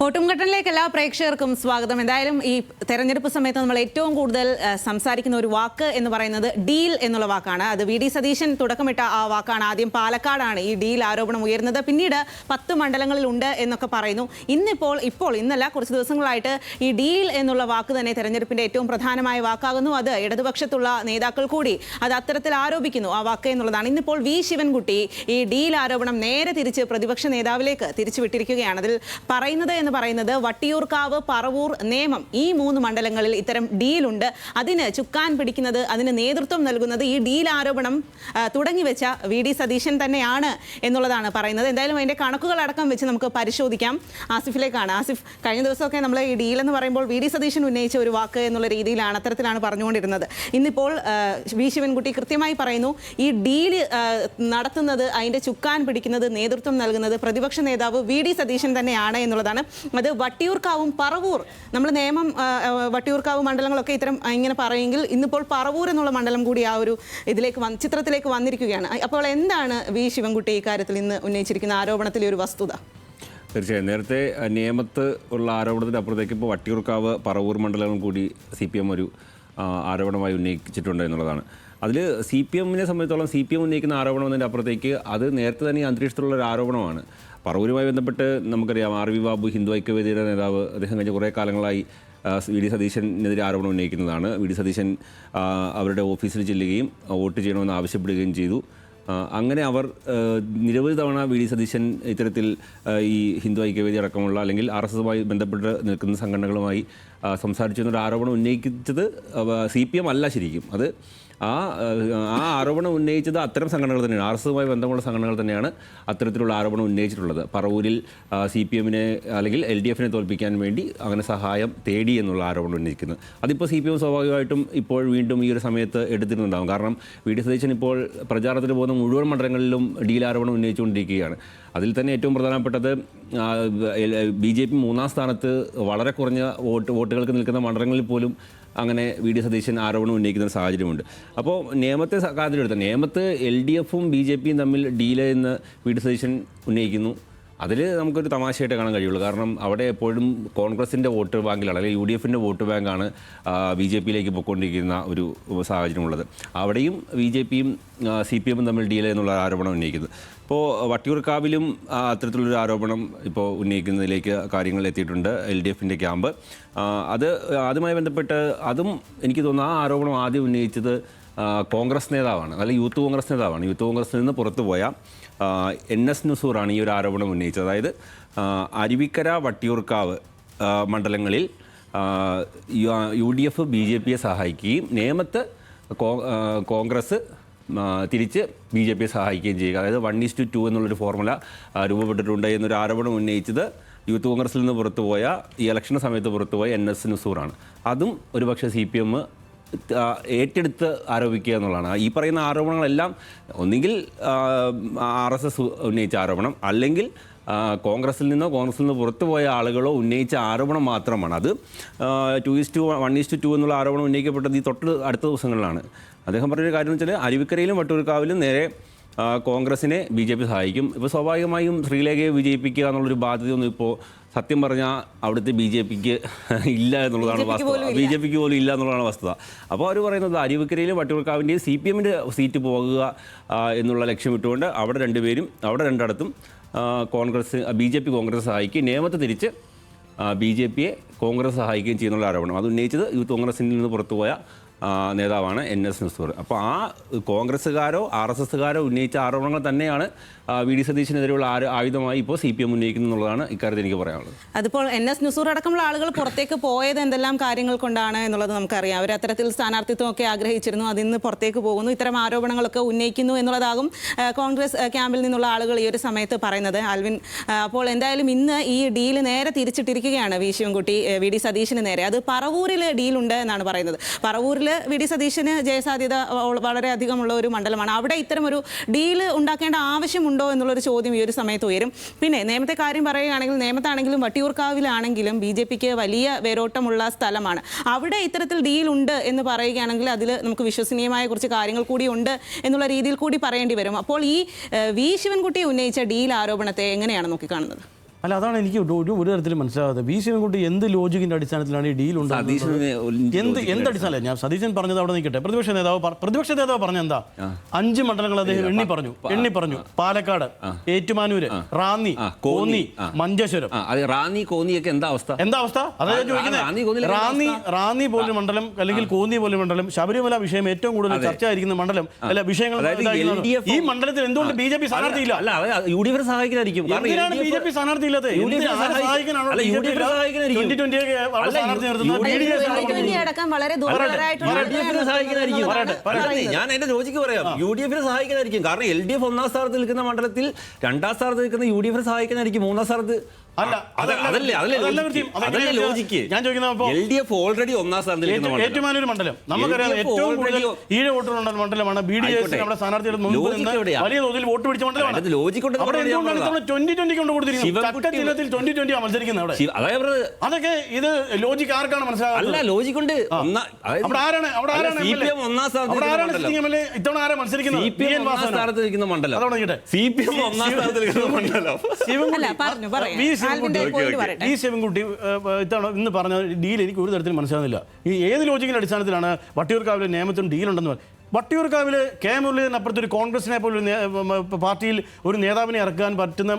ഓട്ടുംഘട്ടനിലേക്ക് എല്ലാ പ്രേക്ഷകർക്കും സ്വാഗതം. എന്തായാലും ഈ തെരഞ്ഞെടുപ്പ് സമയത്ത് നമ്മൾ ഏറ്റവും കൂടുതൽ സംസാരിക്കുന്ന ഒരു വാക്ക് എന്ന് പറയുന്നത് ഡീൽ എന്നുള്ള വാക്കാണ്. അത് വി ഡി സതീശൻ തുടക്കമിട്ട ആ വാക്കാണ്. ആദ്യം പാലക്കാടാണ് ഈ ഡീൽ ആരോപണം ഉയർന്നത്, പിന്നീട് 10 മണ്ഡലങ്ങളിലുണ്ട് എന്നൊക്കെ പറയുന്നു. ഇന്നല്ല കുറച്ച് ദിവസങ്ങളായിട്ട് ഈ ഡീൽ എന്നുള്ള വാക്ക് തന്നെ തെരഞ്ഞെടുപ്പിന്റെ ഏറ്റവും പ്രധാനമായ വാക്കാകുന്നു. അത് ഇടതുപക്ഷത്തുള്ള നേതാക്കൾ കൂടി അത് അത്തരത്തിൽ ആരോപിക്കുന്നു ആ വാക്ക് എന്നുള്ളതാണ്. ഇന്നിപ്പോൾ വി ശിവൻകുട്ടി ഈ ഡീൽ ആരോപണം നേരെ തിരിച്ച് പ്രതിപക്ഷ നേതാവിലേക്ക് തിരിച്ചുവിട്ടിരിക്കുകയാണ്. അതിൽ പറയുന്നത് വട്ടിയൂർക്കാവ്, പറവൂർ, നേമം ഈ 3 മണ്ഡലങ്ങളിൽ ഇത്തരം ഡീലുണ്ട്. അതിന് ചുക്കാൻ പിടിക്കുന്നത്, അതിന് നേതൃത്വം നൽകുന്നത്, ഈ ഡീൽ ആരോപണം തുടങ്ങിവെച്ച വി ഡി സതീശൻ തന്നെയാണ് എന്നുള്ളതാണ് പറയുന്നത്. എന്തായാലും അതിന്റെ കണക്കുകളടക്കം വെച്ച് നമുക്ക് പരിശോധിക്കാം. ആസിഫിലേക്കാണ്. ആസിഫ്, കഴിഞ്ഞ ദിവസമൊക്കെ നമ്മൾ ഈ ഡീൽ എന്ന് പറയുമ്പോൾ വി ഡി സതീശൻ ഉന്നയിച്ച ഒരു വാക്ക് എന്നുള്ള രീതിയിലാണ്, അത്തരത്തിലാണ് പറഞ്ഞുകൊണ്ടിരുന്നത്. ഇന്നിപ്പോൾ വി ശിവൻകുട്ടി കൃത്യമായി പറയുന്നു, ഈ ഡീൽ നടത്തുന്നത്, അതിന്റെ ചുക്കാൻ പിടിക്കുന്നത്, നേതൃത്വം നൽകുന്നത് പ്രതിപക്ഷ നേതാവ് വി ഡി സതീശൻ തന്നെയാണ് എന്നുള്ളതാണ്. അത് വട്ടിയൂർക്കാവും പറവൂർ, നമ്മൾ നേമം, വട്ടിയൂർക്കാവ് മണ്ഡലങ്ങളൊക്കെ ഇങ്ങനെ പറയുമെങ്കിൽ ഇന്നിപ്പോൾ പറവൂർ എന്നുള്ള മണ്ഡലം കൂടി ആ ഒരു ചിത്രത്തിലേക്ക് വന്നിരിക്കുകയാണ്. അപ്പോൾ എന്താണ് വി ശിവൻകുട്ടി ഇക്കാര്യത്തിൽ ഇന്ന് ഉന്നയിച്ചിരിക്കുന്ന ആരോപണത്തിലെ ഒരു വസ്തുത? തീർച്ചയായും നേരത്തെ നിയമത്ത് ഉള്ള ആരോപണത്തിന് അപ്പുറത്തേക്ക് ഇപ്പോൾ വട്ടിയൂർക്കാവ്, പറവൂർ മണ്ഡലങ്ങൾ കൂടി CPM ഒരു ആരോപണമായി ഉന്നയിച്ചിട്ടുണ്ട് എന്നുള്ളതാണ്. അതിൽ CPM സംബന്ധിച്ചോളം CPM ഉന്നയിക്കുന്ന ആരോപണം എന്നതിൻ്റെ അപ്പുറത്തേക്ക് അത് നേരത്തെ തന്നെ അന്തരീക്ഷത്തിലുള്ള ഒരു ആരോപണമാണ്. പറവൂരുമായി ബന്ധപ്പെട്ട് നമുക്കറിയാം, RV ബാബു, ഹിന്ദു ഐക്യവേദിയുടെ നേതാവ്, അദ്ദേഹം കഴിഞ്ഞ കുറേ കാലങ്ങളായി വി ഡി സതീശനെതിരെ ആരോപണം ഉന്നയിക്കുന്നതാണ്. വി ഡി സതീശൻ അവരുടെ ഓഫീസിൽ ചെല്ലുകയും വോട്ട് ചെയ്യണമെന്ന് ആവശ്യപ്പെടുകയും ചെയ്തു. അങ്ങനെ അവർ നിരവധി തവണ വി ഡി സതീശൻ ഇത്തരത്തിൽ ഈ ഹിന്ദു ഐക്യവേദി അടക്കമുള്ള അല്ലെങ്കിൽ RSSുമായി ബന്ധപ്പെട്ട് നിൽക്കുന്ന സംഘടനകളുമായി സംസാരിച്ചു എന്നൊരു ആരോപണം ഉന്നയിച്ചത് CPM അല്ല ശരിക്കും. അത് ആ ആരോപണം ഉന്നയിച്ചത് അത്തരം സംഘടനകൾ തന്നെയാണ്, RSSുമായി ബന്ധമുള്ള സംഘടനകൾ തന്നെയാണ് അത്തരത്തിലുള്ള ആരോപണം ഉന്നയിച്ചിട്ടുള്ളത്. പറവൂരിൽ CPMനെ അല്ലെങ്കിൽ LDFനെ തോൽപ്പിക്കാൻ വേണ്ടി അങ്ങനെ സഹായം തേടി എന്നുള്ള ആരോപണം ഉന്നയിക്കുന്നത്. അതിപ്പോൾ CPM സ്വാഭാവികമായിട്ടും ഇപ്പോൾ വീണ്ടും ഈ ഒരു സമയത്ത് എടുത്തിട്ടുണ്ടാകും. കാരണം വി ഡി സതീശൻ ഇപ്പോൾ പ്രചാരണത്തിന് പോകുന്ന മുഴുവൻ മണ്ഡലങ്ങളിലും ഡീൽ ആരോപണം ഉന്നയിച്ചുകൊണ്ടിരിക്കുകയാണ്. അതിൽ തന്നെ ഏറ്റവും പ്രധാനപ്പെട്ടത് BJP 3ാം സ്ഥാനത്ത് വളരെ കുറഞ്ഞ വോട്ടുകൾക്ക് നിൽക്കുന്ന മണ്ഡലങ്ങളിൽ പോലും അങ്ങനെ വി ഡി സതീശൻ ആരോപണം ഉന്നയിക്കുന്ന ഒരു സാഹചര്യമുണ്ട്. അപ്പോൾ നിയമത്തെ കാര്യത്തിലെടുത്ത നിയമത്ത് LDFും BJPയും തമ്മിൽ ഡീല് എന്ന് വി ഡി സതീശൻ ഉന്നയിക്കുന്നു. അതിൽ നമുക്കൊരു തമാശയായിട്ട് കാണാൻ കഴിയുള്ളൂ. കാരണം അവിടെ എപ്പോഴും കോൺഗ്രസിൻ്റെ വോട്ട് ബാങ്കിലാണ്, അല്ലെങ്കിൽ UDFൻ്റെ വോട്ട് ബാങ്കാണ് BJPയിലേക്ക് പോയിക്കൊണ്ടിരിക്കുന്ന ഒരു സാഹചര്യമുള്ളത്. അവിടെയും BJPയും CPMും തമ്മിൽ ഡീല് എന്നുള്ള ആരോപണം ഉന്നയിക്കുന്നത്. ഇപ്പോൾ വട്ടിയൂർക്കാവിലും അത്തരത്തിലുള്ളൊരു ആരോപണം ഇപ്പോൾ ഉന്നയിക്കുന്നതിലേക്ക് കാര്യങ്ങൾ എത്തിയിട്ടുണ്ട് LDFൻ്റെ ക്യാമ്പ്. അതുമായി ബന്ധപ്പെട്ട് അതും എനിക്ക് തോന്നുന്നു ആ ആരോപണം ആദ്യം ഉന്നയിച്ചത് കോൺഗ്രസ് നേതാവാണ്, അല്ലെങ്കിൽ യൂത്ത് കോൺഗ്രസ് നേതാവാണ്. യൂത്ത് കോൺഗ്രസിൽ നിന്ന് പുറത്തുപോയ NS നസൂറാണ് ഈ ഒരു ആരോപണം ഉന്നയിച്ചത്. അതായത് അരുവിക്കര, വട്ടിയൂർക്കാവ് മണ്ഡലങ്ങളിൽ UDF BJPയെ സഹായിക്കുകയും നേമത്ത് കോൺഗ്രസ് തിരിച്ച് BJPയെ സഹായിക്കുകയും ചെയ്യുക. അതായത് 1:2 എന്നുള്ളൊരു ഫോർമുല രൂപപ്പെട്ടിട്ടുണ്ട് എന്നൊരു ആരോപണം ഉന്നയിച്ചത് യൂത്ത് കോൺഗ്രസിൽ നിന്ന് പുറത്തുപോയ, ഈ ഇലക്ഷൻ സമയത്ത് പുറത്തുപോയ NS നസൂറാണ്. അതും ഒരുപക്ഷെ CPM ഏറ്റെടുത്ത് ആരോപിക്കുക എന്നുള്ളതാണ്. ഈ പറയുന്ന ആരോപണങ്ങളെല്ലാം ഒന്നുകിൽ RSS ഉന്നയിച്ച ആരോപണം, അല്ലെങ്കിൽ കോൺഗ്രസിൽ നിന്ന് പുറത്തുപോയ ആളുകളോ ഉന്നയിച്ച ആരോപണം മാത്രമാണ്. അത് 1:2 എന്നുള്ള ആരോപണം ഉന്നയിക്കപ്പെട്ടത് ഈ തൊട്ട് അടുത്ത ദിവസങ്ങളിലാണ്. അദ്ദേഹം പറഞ്ഞൊരു കാര്യം എന്ന് വെച്ചാൽ അരുവിക്കരയിലും വട്ടിയൂർക്കാവിലും നേരെ കോൺഗ്രസിനെ BJP സഹായിക്കും. ഇപ്പോൾ സ്വാഭാവികമായും ശ്രീലേഖയെ വിജയിപ്പിക്കുക എന്നുള്ളൊരു ബാധ്യതയൊന്നും ഇപ്പോൾ സത്യം പറഞ്ഞാൽ അവിടുത്തെ BJPക്ക് ഇല്ല എന്നുള്ളതാണ് വസ്തുത. BJPക്ക് പോലും ഇല്ല എന്നുള്ളതാണ് വസ്തുത. അപ്പോൾ അവർ പറയുന്നത് അരുവിക്കരയിലും വട്ടിയൂർക്കാവിൻ്റെയും CPMൻ്റെ സീറ്റ് പോകുക എന്നുള്ള ലക്ഷ്യമിട്ടുകൊണ്ട് അവിടെ രണ്ടിടത്തും BJP കോൺഗ്രസ് സഹായിക്കുകയും നേമത്ത് തിരിച്ച് BJPയെ കോൺഗ്രസ് സഹായിക്കുകയും ചെയ്യുന്നുള്ള ആരോപണം അത് ഉന്നയിച്ചത് യൂത്ത് കോൺഗ്രസിൽ നിന്ന് പുറത്തുപോയ നേതാവാണ് NS നസൂർ. അപ്പോൾ ആ കോൺഗ്രസ്സുകാരോ RSSകാരോ ഉന്നയിച്ച ആരോപണങ്ങൾ തന്നെയാണ് വി ഡി സതീശനെതിരെയുള്ള ആയുധമായി ഇപ്പോൾ CPM ഉന്നയിക്കുന്നു എന്നുള്ളതാണ് ഇക്കാര്യത്തിൽ എനിക്ക് പറയാനുള്ളത്. അതിപ്പോൾ NS നസൂർ അടക്കമുള്ള ആളുകൾ പുറത്തേക്ക് പോയത് എന്തെല്ലാം കാര്യങ്ങൾ കൊണ്ടാണ് എന്നുള്ളത് നമുക്കറിയാം. അവർ അത്തരത്തിൽ സ്ഥാനാർത്ഥിത്വമൊക്കെ ആഗ്രഹിച്ചിരുന്നു, അതിന്ന് പുറത്തേക്ക് പോകുന്നു, ഇത്തരം ആരോപണങ്ങളൊക്കെ ഉന്നയിക്കുന്നു എന്നുള്ളതാകും കോൺഗ്രസ് ക്യാമ്പിൽ നിന്നുള്ള ആളുകൾ ഈ ഒരു സമയത്ത് പറയുന്നത്. ആൽവിൻ, അപ്പോൾ എന്തായാലും ഇന്ന് ഈ ഡീല് നേരെ തിരിച്ചിട്ടിരിക്കുകയാണ് വി ശിവൻകുട്ടി വി ഡി സതീശന് നേരെ. അത് പറവൂരിൽ ഡീലുണ്ട് എന്നാണ് പറയുന്നത്. പറവൂരിൽ വി ഡി സതീശന് ജയസാധ്യത വളരെ അധികമുള്ള ഒരു മണ്ഡലമാണ്. അവിടെ ഇത്തരം ഒരു ഡീല് ഉണ്ടാക്കേണ്ട ആവശ്യമുണ്ടോ എന്നുള്ളൊരു ചോദ്യം ഈ ഒരു സമയത്ത് ഉയരും. പിന്നെ നേമത്തെ കാര്യം പറയുകയാണെങ്കിൽ, നേമത്താണെങ്കിലും വട്ടിയൂർക്കാവിലാണെങ്കിലും BJPക്ക് വലിയ വേരോട്ടമുള്ള സ്ഥലമാണ്. അവിടെ ഇത്തരത്തിൽ ഡീലുണ്ട് എന്ന് പറയുകയാണെങ്കിൽ അതിൽ നമുക്ക് വിശ്വസനീയമായ കുറച്ച് കാര്യങ്ങൾ കൂടി ഉണ്ട് എന്നുള്ള രീതിയിൽ കൂടി പറയേണ്ടി വരും. അപ്പോൾ ഈ വി ശിവൻകുട്ടി ഉന്നയിച്ച ഡീൽ ആരോപണത്തെ എങ്ങനെയാണ് നോക്കിക്കാണുന്നത്? അല്ല, അതാണ് എനിക്ക് ഒരു തരത്തിലും മനസ്സിലാകാതെ. വി ശിവൻകുട്ടി എന്ത് ലോജിക്കിന്റെ അടിസ്ഥാനത്തിലാണ് ഈ ഡീൽ ഉണ്ടാകുന്നത്? എന്ത് അടിസ്ഥാനം? ഞാൻ സതീശൻ പറഞ്ഞത് അവിടെ നിൽക്കട്ടെ. പ്രതിപക്ഷ നേതാവ് പറഞ്ഞ എന്താ? 5 മണ്ഡലങ്ങൾ അദ്ദേഹം എണ്ണി പറഞ്ഞു. പാലക്കാട്, ഏറ്റുമാനൂര്, റാന്നി, കോന്നി, മഞ്ചേശ്വരം. റാന്നി കോന്നിയൊക്കെ എന്താ അവസ്ഥ? അതായത് ചോദിക്കുന്നത്, റാന്നി പോലൊരു മണ്ഡലം അല്ലെങ്കിൽ കോന്നി പോലൊരു മണ്ഡലം, ശബരിമല വിഷയം ഏറ്റവും കൂടുതൽ ചർച്ചയായിരിക്കുന്ന മണ്ഡലം, അല്ല വിഷയങ്ങൾ. ഈ മണ്ഡലത്തിൽ എന്തുകൊണ്ട് BJP സ്ഥാനാർത്ഥിയില്ല? UDF സഹായിക്കാനായിരിക്കും. BJP സ്ഥാനാർത്ഥി ഇല്ലാതെ ഞാൻ എന്റെ ലോജിക്ക് പറയാം. UDF സഹായിക്കാനായിരിക്കും. കാരണം LDF 1ാം സ്ഥാനത്ത് നിൽക്കുന്ന മണ്ഡലത്തിൽ 2ാം സ്ഥാനത്ത് നിൽക്കുന്ന UDF സഹായിക്കാനായിരിക്കും. 3ാം സ്ഥാനത്ത് ലോജിക്ക്. ഞാൻ ചോദിക്കുന്നത്, LDF ഓൾറെഡി 1ാം സ്ഥാനത്ത് നിൽക്കുന്ന ഏറ്റുമാനൂർ മണ്ഡലം നമുക്കറിയാം ഏറ്റവും കൂടുതൽ ഈഴ വോട്ടുകളുള്ള മണ്ഡലമാണ്. BDS നമ്മുടെ സ്ഥാനാർത്ഥിയുടെ മുൻപ് നിന്ന് വലിയ തോതിൽ വോട്ട് പിടിച്ച മണ്ഡലമാണ്. അവിടെ എന്തുകൊണ്ടാണ് 2020 കൊണ്ട് കൊടുത്തിരിക്കുന്നത്? ചട്ടച്ചിഹ്നത്തിൽ 2020 മത്സരിക്കുന്നത് അവിടെ. അതൊക്കെ ഇത് ലോജിക്ക് ആർക്കാണ് മനസ്സിലാകുന്നത്? ലോജിക്കുണ്ട്. അവിടെ ആരാണ് സിറ്റിംഗ് MLA ഇത്തവണ ആരാ മത്സരിക്കുന്നത്? മണ്ഡലം ഈ ശിവൻകുട്ടി ഇന്ന് പറഞ്ഞ ഡീൽ എനിക്ക് ഒരു തരത്തിൽ മനസ്സിലാകുന്നില്ല. ഈ ഏത് ലോജിക്കിന്റെ അടിസ്ഥാനത്തിലാണ് വട്ടിയൂർക്കാവിലെ നിയമത്തിനും ഡീലുണ്ടെന്ന് പറയുന്നത്? വട്ടിയൂർക്കാവിൽ കെ മുരളീധരനപ്പുറത്ത് ഒരു കോൺഗ്രസിനെ പോലും പാർട്ടിയിൽ ഒരു നേതാവിനെ ഇറക്കാൻ പറ്റുന്ന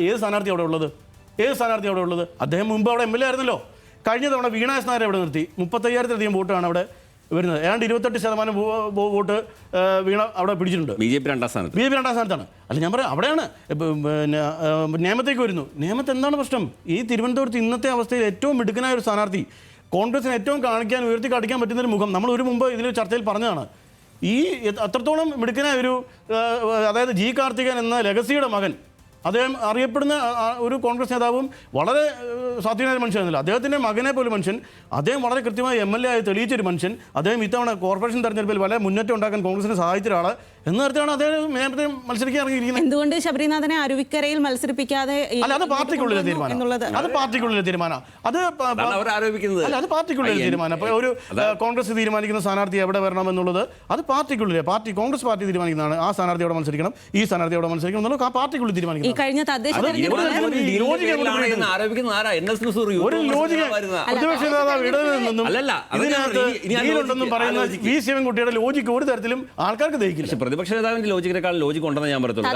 ഏത് സ്ഥാനാർത്ഥി അവിടെ ഉള്ളത്? അദ്ദേഹം മുമ്പ് അവിടെ MLA ആയിരുന്നല്ലോ. കഴിഞ്ഞ തവണ വീണ എസ് നായരെ അവിടെ നിർത്തി 35,000-ലധികം വോട്ടാണ് അവിടെ വരുന്നത്. ഏതാണ്ട് 28% വോട്ട് വീണ അവിടെ പിടിച്ചിട്ടുണ്ട്. BJP 2ാം സ്ഥാനത്താണ്. അല്ല, ഞാൻ പറയാം, അവിടെയാണ് പിന്നെ നേമത്തേക്ക് വരുന്നു. നേമത്ത് എന്താണ് പ്രശ്നം? ഈ തിരുവനന്തപുരത്ത് ഇന്നത്തെ അവസ്ഥയിൽ ഏറ്റവും മിടുക്കനായ ഒരു സ്ഥാനാർത്ഥി, കോൺഗ്രസിന് ഏറ്റവും ഉയർത്തി കാണിക്കാൻ പറ്റുന്നൊരു മുഖം നമ്മൾ മുമ്പ് ഇതിൽ ചർച്ചയിൽ പറഞ്ഞതാണ്. ഈ അത്രത്തോളം മിടുക്കനായ ഒരു അതായത് ജി കാർത്തികൻ എന്ന ലെഗസിയുടെ മകൻ, അദ്ദേഹം അറിയപ്പെടുന്ന ഒരു കോൺഗ്രസ് നേതാവും വളരെ സ്വാധീനമായ മനുഷ്യനായിരുന്നില്ല. അദ്ദേഹത്തിൻ്റെ മകനെ പോലും മനുഷ്യൻ, അദ്ദേഹം വളരെ കൃത്യമായി MLA ആയി തെളിയിച്ചൊരു മനുഷ്യൻ, അദ്ദേഹം ഇത്തവണ കോർപ്പറേഷൻ തെരഞ്ഞെടുപ്പിൽ വളരെ മുന്നേറ്റം ഉണ്ടാക്കാൻ കോൺഗ്രസിനെ സഹായിച്ച ഒരാൾ എന്ന തരത്തിലാണ് അദ്ദേഹം നേരത്തെ മത്സരിക്കാൻ ഇറങ്ങിയിരിക്കുന്നത്. എന്തുകൊണ്ട് ശബരിനാഥനെ അരുവിക്കരയിൽ മത്സരിപ്പിക്കാതെ? അത് പാർട്ടിക്കുള്ളിലെ തീരുമാനം. അത് പാർട്ടിക്കുള്ളിലെ തീരുമാനം. അപ്പോൾ ഒരു കോൺഗ്രസ് തീരുമാനിക്കുന്ന സ്ഥാനാർത്ഥി എവിടെ വരണം എന്നുള്ളത് അത് കോൺഗ്രസ് പാർട്ടി തീരുമാനിക്കുന്നതാണ്. ആ സ്ഥാനാർത്ഥി അവിടെ മത്സരിക്കണം, ഈ സ്ഥാനാർത്ഥി അവിടെ മത്സരിക്കണം എന്നുള്ളത് ആ പാർട്ടിക്കുള്ളിൽ തീരുമാനിക്കുന്നത്. കഴിഞ്ഞ തദ്ദേശ ഒരു ലോജിക്ക് പറയുന്ന വി ശിവൻകുട്ടിയുടെ ലോജിക്ക് ഒരു തരത്തിലും ആൾക്കാർക്ക് ദഹിക്കില്ല. പ്രതിപക്ഷ നേതാവിന്റെ ലോജിക്കിനേക്കാൾ ലോജിക്ക് ഉണ്ടെന്ന് ഞാൻ പറയത്തുള്ളൂ.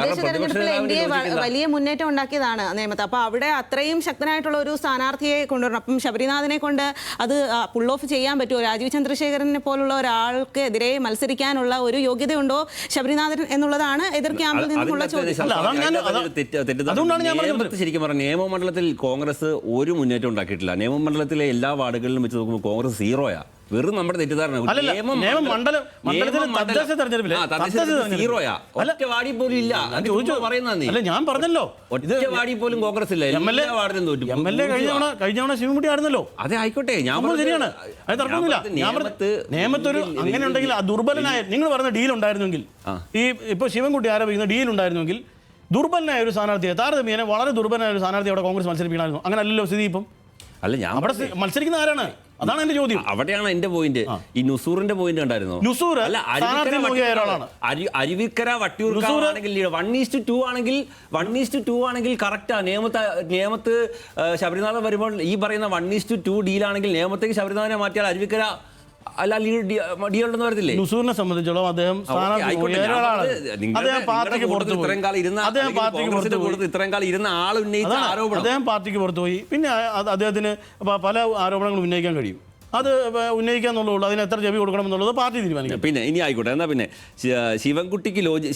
വലിയ മുന്നേറ്റം ഉണ്ടാക്കിയതാണ് നിയമത്ത്. അപ്പൊ അവിടെ അത്രയും ശക്തനായിട്ടുള്ള ഒരു സ്ഥാനാർത്ഥിയെ കൊണ്ടുവരണം. അപ്പം ശബരിനാഥനെ കൊണ്ട് അത് പുൾ ഓഫ് ചെയ്യാൻ പറ്റുമോ? രാജീവ് ചന്ദ്രശേഖരനെ പോലുള്ള ഒരാൾക്ക് എതിരെ മത്സരിക്കാനുള്ള ഒരു യോഗ്യതയുണ്ടോ ശബരിനാഥൻ എന്നുള്ളതാണ് എതിർ ക്യാമ്പിൽ നിന്നുള്ള ചോദ്യം. അതുകൊണ്ടാണ് ഞാൻ പറഞ്ഞത്, ശരിക്കും പറഞ്ഞ നിയമമണ്ഡലത്തിൽ കോൺഗ്രസ് ഒരു മുന്നേറ്റം ഉണ്ടാക്കിയിട്ടില്ല. നിയമമണ്ഡലത്തിലെ എല്ലാ വാർഡുകളിലും വെച്ച് നോക്കുമ്പോൾ കോൺഗ്രസ് 0-യാ. വെറും നമ്മുടെ തെറ്റിദ്ധാരണ. ഞാൻ പറഞ്ഞല്ലോ, ഒറ്റവാടി പോലും കോൺഗ്രസ് ഇല്ല. കഴിഞ്ഞ ശിവൻകുട്ടി ആയിരുന്നല്ലോ. അതെ, ആയിക്കോട്ടെ, ഞാൻ ശരിയാണ്, അത് തർക്കമൊന്നുമില്ല. നിയമത്തൊരു അങ്ങനെ ഉണ്ടെങ്കിൽ ആ ദുർബലനായ, നിങ്ങൾ പറഞ്ഞ ഡീൽ ഉണ്ടായിരുന്നെങ്കിൽ, ഈ ഇപ്പൊ ശിവൻകുട്ടി ആരോപിക്കുന്ന ഡീൽ ഉണ്ടായിരുന്നെങ്കിൽ ദുർബലനായ ഒരു സ്ഥാനാർത്ഥിയെ താരതമ്യേന വളരെ ദുർബലനായ ഒരു സ്ഥാനാർത്ഥി അവിടെ കോൺഗ്രസ് മത്സരിപ്പിക്കണമായിരുന്നു. അങ്ങനെ അല്ലല്ലോ സ്ഥിതി. ഇപ്പം അല്ല, ഞാൻ അവിടെ മത്സരിക്കുന്ന ആരാണ്? അതാണ് എന്റെ ചോദ്യം. അവിടെയാണ് എന്റെ പോയിന്റ്. ഈ നുസൂറിന്റെ പോയിന്റ് ഉണ്ടായിരുന്നു. അരുവിക്കര വട്ടിയൂർക്കാവാണെങ്കിൽ 1:2 ആണെങ്കിൽ കറക്റ്റാ. നിയമത്ത് ശബരിനാഥൻ വരുമ്പോൾ ഈ പറയുന്ന 1:2 ഡീലാണെങ്കിൽ നിയമത്തേക്ക് ശബരിനാഥനെ മാറ്റിയാൽ അരുവിക്കര അല്ല ഡീലുണ്ടെന്ന് വരത്തില്ലേ? നുസൂറിനെ സംബന്ധിച്ചോളം അദ്ദേഹം പാർട്ടിക്ക് പുറത്തുപോയി. പിന്നെ അദ്ദേഹത്തിന് പല ആരോപണങ്ങളും ഉന്നയിക്കാൻ കഴിയും. അത് ഉന്നയിക്കാന്നുള്ളൂ. അതിന് എത്ര ചെവി കൊടുക്കണമെന്നുള്ളത് പാർട്ടി തീരുമാനിക്കും. പിന്നെ ഇനി ആയിക്കോട്ടെ. എന്നാ പിന്നെ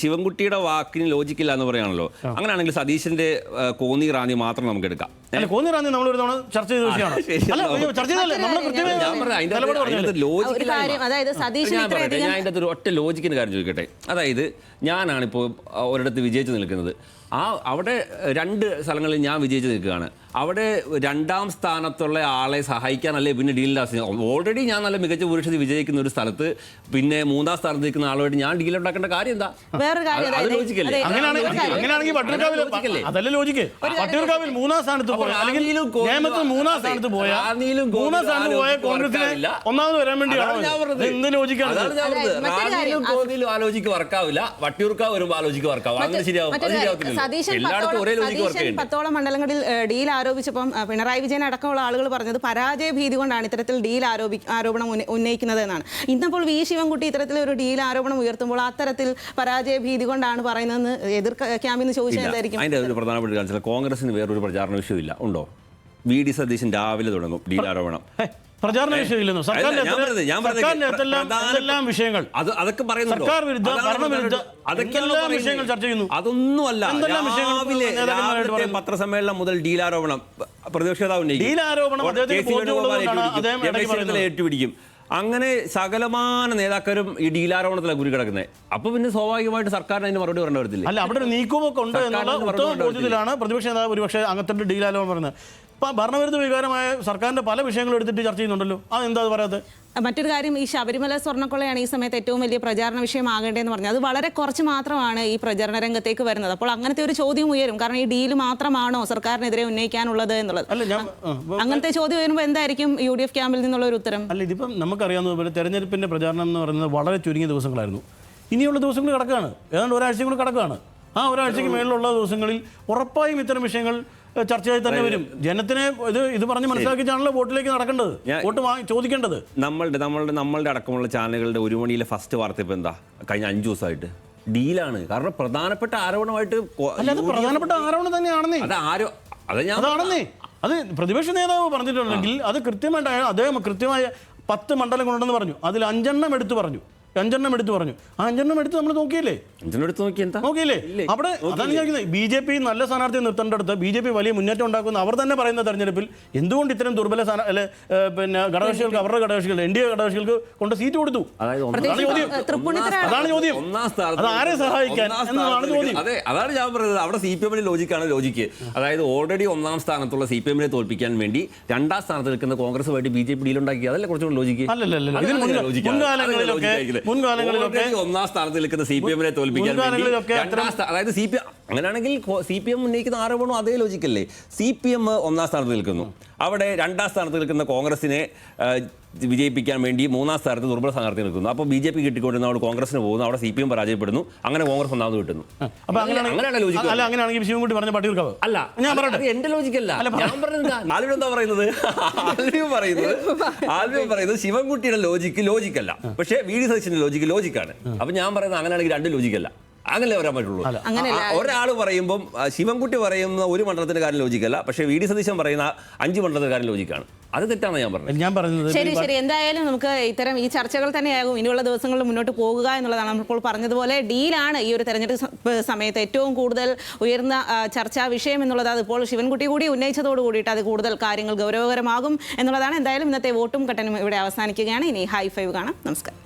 ശിവൻകുട്ടിയുടെ വാക്കിന് ലോജിക്കില്ല എന്ന് പറയാണല്ലോ. അങ്ങനെയാണെങ്കിൽ സതീശന്റെ കോന്നി റാന്നി മാത്രം നമുക്ക് എടുക്കാം. കോന്നി റാന്നി നമ്മൾ ഒരു തവണ ചർച്ച ചെയ്ത വിഷയമാണ്. ഞാൻ അതിൻ്റെ ഒരു ഒറ്റ ലോജിക്കിന് കാര്യം ചോദിക്കട്ടെ. അതായത് ഞാനാണിപ്പോൾ ഒരിടത്ത് വിജയിച്ച് നിൽക്കുന്നത്. അവിടെ 2 സ്ഥലങ്ങളിൽ ഞാൻ വിജയിച്ച് നിൽക്കുകയാണ്. അവിടെ രണ്ടാം സ്ഥാനത്തുള്ള ആളെ സഹായിക്കാനല്ലേ പിന്നെ ഡീലിൻ്റെ ആവശ്യം. ഓൾറെഡി ഞാൻ നല്ല മികച്ച ഭൂരിഷത്തിൽ വിജയിക്കുന്ന ഒരു സ്ഥലത്ത് പിന്നെ മൂന്നാം സ്ഥാനത്ത് നിൽക്കുന്ന ആളുമായിട്ട് ഞാൻ ഡീൽ ഉണ്ടാക്കേണ്ട കാര്യം എന്താ? വേറൊരു കാര്യം അത് അതായത് ലോജിക്കല്ലേ? അങ്ങനെയാണെങ്കിൽ വട്ടിയൂർക്കാവിൽ അതല്ലേ ലോജിക്ക്. വട്ടിയൂർക്കാവിൽ മൂന്നാം സ്ഥാനത്ത് പോയ അല്ലെങ്കിൽ നേമത്ത് മൂന്നാം സ്ഥാനത്ത് പോയ കോൺഗ്രസിനെ ഒന്നാമത് വരാൻ വേണ്ടിയാണ്. എന്ത് ലോജിക്കാണ്? റാന്നിയിലും കോന്നിയിലും ആ ലോജിക്ക് വർക്കാവില്ല, വട്ടിയൂർക്കാവ് വരുമ്പോൾ ആ ലോജിക്ക് വർക്കാവും. അങ്ങനെ ശരിയാവും. എല്ലായിടത്തും ഒരേ ലോജിക്ക് വർക്ക് ചെയ്യുന്നുണ്ട്. 10ഓളം മണ്ഡലങ്ങളിൽ ഡീൽ ആരോപിച്ചപ്പം പിണറായി വിജയൻ അടക്കമുള്ള ആളുകൾ പറഞ്ഞത് പരാജയ ഭീതി കൊണ്ടാണ് ഇത്തരത്തിൽ ഡീൽ ആരോപണം ഉന്നയിക്കുന്നത് എന്നാണ്. ഇന്നപ്പോൾ വി ശിവൻകുട്ടി ഇത്തരത്തിലൊരു ഡീൽ ആരോപണം ഉയർത്തുമ്പോൾ അത്തരത്തിൽ പരാജയ ഭീതി കൊണ്ടാണ് പറയുന്നതെന്ന് എതിർ ക്യാമ്പിൽ നിന്ന് ചോദിച്ചാൽ എന്തായിരിക്കും? അതിന്റെ ഒരു പ്രധാനപ്പെട്ട കാര്യം കോൺഗ്രസിന് വേറൊരു പ്രചാരണ വിഷയമില്ല ഉണ്ടോ? വി ഡി സതീശൻ രാവിലെ തുടങ്ങും ഡീൽ ആരോപണം. പ്രചാരണ വിഷയമില്ലെന്നോ? സർക്കാരിന്റെ വിഷയങ്ങൾ അതൊക്കെ പറയുന്നുണ്ടോ? സർക്കാർ വിരുദ്ധ ഭരണവിരുദ്ധ വിഷയങ്ങൾ ചർച്ച ചെയ്യുന്നു. അതൊന്നുമല്ല. രാവിലെ പത്രസമ്മേളനം മുതൽ ഡീൽ ആരോപണം പ്രതിപക്ഷ ഏറ്റുപിടിക്കും. അങ്ങനെ സകലമാന നേതാക്കളും ഈ ഡീലാരോപണത്തിലാണ് കുരി കിടക്കുന്നത്. അപ്പൊ പിന്നെ സ്വാഭാവികമായിട്ട് സർക്കാരിന് അതിന് മറുപടി പറയേണ്ടി വരത്തില്ല. അല്ല, അവിടെ ഒരു നീക്കുമൊക്കെ ഉണ്ട് എന്നുള്ള ഉത്തമ ബോധ്യത്തിലാണ് പ്രതിപക്ഷ നേതാവ് ഒരുപക്ഷെ അങ്ങനത്തെ ഡീലാരോപണം പറയുന്നത്. ഇപ്പം ഭരണവിരുദ്ധ വികാരമായ സർക്കാരിന്റെ പല വിഷയങ്ങളും എടുത്തിട്ട് ചർച്ച ചെയ്യുന്നുണ്ടല്ലോ. അതെന്താ പറയാത്തത്? മറ്റൊരു കാര്യം, ഈ ശബരിമല സ്വർണ്ണക്കൊള്ളയാണ് ഈ സമയത്ത് ഏറ്റവും വലിയ പ്രചാരണ വിഷയമാകേണ്ടതെന്ന് പറഞ്ഞു. അത് വളരെ കുറച്ച് മാത്രമാണ് ഈ പ്രചരണ രംഗത്തേക്ക് വരുന്നത്. അപ്പോൾ അങ്ങനത്തെ ഒരു ചോദ്യം ഉയരും. കാരണം ഈ ഡീല് മാത്രമാണോ സർക്കാരിനെതിരെ ഉന്നയിക്കാനുള്ളത് എന്നുള്ളത്. അങ്ങനത്തെ ചോദ്യം വരുമ്പോൾ എന്തായിരിക്കും UDF ക്യാമ്പിൽ നിന്നുള്ള ഒരു ഉത്തരം? അല്ല, ഇതിപ്പം നമുക്കറിയാവുന്നതുപോലെ തെരഞ്ഞെടുപ്പിന്റെ പ്രചാരണം എന്ന് പറയുന്നത് വളരെ ചുരുങ്ങിയ ദിവസങ്ങളായിരുന്നു. ഇനിയുള്ള ദിവസങ്ങൾ കിടക്കുകയാണ്, ഏതാണ്ട് ഒരാഴ്ച കൂടി കിടക്കുകയാണ്. ആ ഒരാഴ്ചയ്ക്ക് മേളിലുള്ള ദിവസങ്ങളിൽ ഉറപ്പായും ഇത്തരം വിഷയങ്ങൾ ചർച്ചയായി തന്നെ വരും. ജനത്തിനെ ഇത് പറഞ്ഞ് മനസ്സിലാക്കിച്ചാണല്ലോ വോട്ടിലേക്ക് നടക്കേണ്ടത്, വോട്ട് ചോദിക്കേണ്ടത്. നമ്മളുടെ അടക്കമുള്ള ചാനലുകളുടെ 1 മണിയിലെ ഫസ്റ്റ് വാർത്ത ഇപ്പം എന്താ? കഴിഞ്ഞ 5 ദിവസമായിട്ട് ഡീലാണ്. കാരണം പ്രധാനപ്പെട്ട ആരോപണമായിട്ട് പ്രധാനപ്പെട്ട ആരോപണം തന്നെയാണെന്നേ. അതാണെന്നേ. അത് പ്രതിപക്ഷ നേതാവ് പറഞ്ഞിട്ടുണ്ടെങ്കിൽ അത് കൃത്യമായിട്ട് അദ്ദേഹം കൃത്യമായ 10 മണ്ഡലങ്ങളുണ്ടെന്ന് പറഞ്ഞു. അതിൽ 5 എടുത്തു പറഞ്ഞു. ആ 5 എടുത്ത് നമ്മൾ നോക്കിയില്ലേ? നോക്കിയില്ലേ? അവിടെ അതാണ് ചോദിക്കുന്നത്. BJP നല്ല സ്ഥാനാർത്ഥിയെ നിർത്തേണ്ടടുത്ത് BJP വലിയ മുന്നേറ്റം ഉണ്ടാക്കുന്ന അവർ തന്നെ പറയുന്ന തെരഞ്ഞെടുപ്പിൽ എന്തുകൊണ്ട് ഇത്തരം ദുർബല പിന്നെ ഘടകകക്ഷികൾക്ക് അവരുടെ ഘടകകക്ഷികൾ NDA ഘടകകക്ഷികൾക്ക് കൊണ്ട് സീറ്റ് കൊടുത്തു? അതാണ് ചോദ്യം. അത് ആരെ സഹായിക്കാൻ എന്നതാണ് ചോദ്യം. അതാണ് ഞാൻ പറയുന്നത്. അവിടെ CPM ലോജിക്കാണ് ലോജിക്ക്. അതായത് ഓൾറെഡി 1ാം സ്ഥാനത്തുള്ള CPM തോൽപ്പിക്കാൻ വേണ്ടി 2ാം സ്ഥാനത്ത് നിൽക്കുന്ന കോൺഗ്രസുമായിട്ട് BJP ഡീലുണ്ടാക്കി. അതല്ലേ കുറച്ചുകൂടി ലോജിക്ക്? മുൻകാലങ്ങളിലൊക്കെ 1ാം സ്ഥാനത്ത് നിൽക്കുന്ന CPM തോൽപ്പിക്കാൻ വേണ്ടി 2ാം അതായത് CPM അങ്ങനെയാണെങ്കിൽ CPM ഉന്നയിക്കുന്ന ആരോപണം അതേ ലോജിക്കല്ലേ? CPM 1ാം സ്ഥാനത്ത് നിൽക്കുന്നു. അവിടെ 2ാം സ്ഥാനത്ത് നിൽക്കുന്ന കോൺഗ്രസിനെ വിജയിപ്പിക്കാൻ വേണ്ടി 3ാം സ്ഥാനത്ത് ദുർബല സ്ഥാനാർത്ഥി നിൽക്കുന്നു. അപ്പോൾ BJP കിട്ടിക്കൊണ്ടിരുന്ന അവിടെ കോൺഗ്രസിന് പോകുന്നു, അവിടെ CPM പരാജയപ്പെടുന്നു, അങ്ങനെ കോൺഗ്രസ് 1ാമത് കിട്ടുന്നു. അങ്ങനെയാണ് ലോജിക്ക്. അല്ല, അങ്ങനെയാണെങ്കിൽ ശിവൻകുട്ടി പറഞ്ഞ വട്ടിയൂർക്കാവ് അല്ല, ഞാൻ പറഞ്ഞത് എന്റെ ലോജിക്കല്ല. ഞാൻ പറഞ്ഞത് ആൽവി എന്താ പറയുന്നത്? ആൽവി പറയുന്നത് ശിവൻകുട്ടിയുടെ ലോജിക്കല്ല, പക്ഷേ VD സതീശന്റെ ലോജിക്കാണ്. അപ്പൊ ഞാൻ പറയുന്നത് അങ്ങനെയാണെങ്കിൽ 2 ലോജിക്കല്ല. അങ്ങനെ വരാൻ പറ്റുള്ളൂ. ഒരാൾ പറയുമ്പം ശിവൻകുട്ടി പറയുന്ന ഒരു മണ്ഡലത്തിന്റെ കാര്യം ലോജിക്കല്ല, പക്ഷേ VD സതീശൻ പറയുന്ന 5 മണ്ഡലത്തിന്റെ കാര്യം ലോജിക്കാണ്. അത് തെറ്റാണ് ഞാൻ പറയുന്നത്. ശരി. എന്തായാലും നമുക്ക് ഇത്തരം ഈ ചർച്ചകൾ തന്നെയാകും ഇനിയുള്ള ദിവസങ്ങളിൽ മുന്നോട്ട് പോകുക എന്നുള്ളതാണ്. നമ്മളിപ്പോൾ പറഞ്ഞതുപോലെ ഡീലാണ് ഈ ഒരു തെരഞ്ഞെടുപ്പ് സമയത്ത് ഏറ്റവും കൂടുതൽ ഉയർന്ന ചർച്ചാ വിഷയം എന്നുള്ളത്. അതിപ്പോൾ ശിവൻകുട്ടി കൂടി ഉന്നയിച്ചതോട് കൂടിയിട്ട് അത് കൂടുതൽ കാര്യങ്ങൾ ഗൗരവകരമാകും എന്നുള്ളതാണ്. എന്തായാലും ഇന്നത്തെ വോട്ടും കട്ടനും ഇവിടെ അവസാനിക്കുകയാണ്. ഇനി ഹൈ 5 കാണാം. നമസ്കാരം.